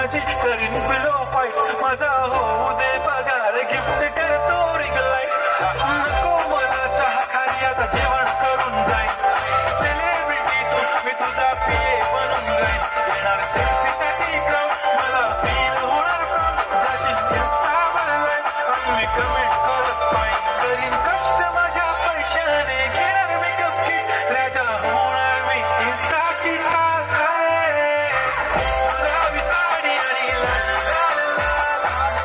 माझी करीन पिलो फाईट, माझा होऊ दे पगार, गिफ्ट करतो रिंग लाईट. नको मला चहा खाली, आता जेवण करून जाईन. सेलिब्रिटी तू, मी तुझा पिये बनून जाईन. येणार सेल्फी साठी क्राऊड, मला फील होणार प्राऊड. जाशील इन्स्टावर लाईव्ह आणि मी कमेंट करत पाहिन. करीन कष्ट माझ्या पैशाने, घेणार मेकअप किट, राजा होणार मी इन्स्टाची स्टार. गुलाबी साडी आणि लाल लाल लाल,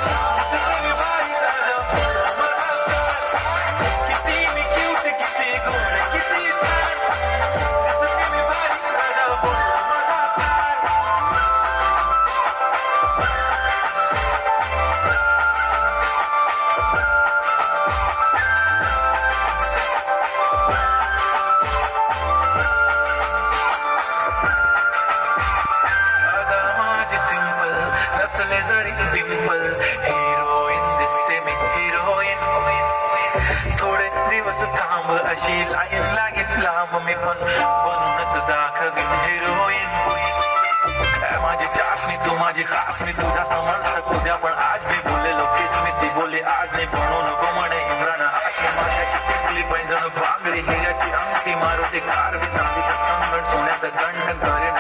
दिसते मी भारी, राजा बनला माझा कार. किती मी क्यूट, किती गोड, किती छान, दिसते मी भारी, राजा बनला माझा कार. आता माझी सिंपल नसले जरी डिंपल, हिरोईन दिसते मी हिरोईन. थोडे दिवस थांब, अशी लाईन लागेल लांब, मी पण बनूनच दाखवीन हिरोईन. माझी चाचणी तू माझी खास, मी तुझ्या समर्थक उद्या, पण आज मी बोललेलो केस मी ती बोलली आज नाही. बनू नको म्हणे इम्रान हाशमी, माझ्याची टिकली पैंजण बांगडी, हिऱ्याची अंगठी, मारुती कार, मी चांदीचं कंगण, सोन्याचं गंड करेन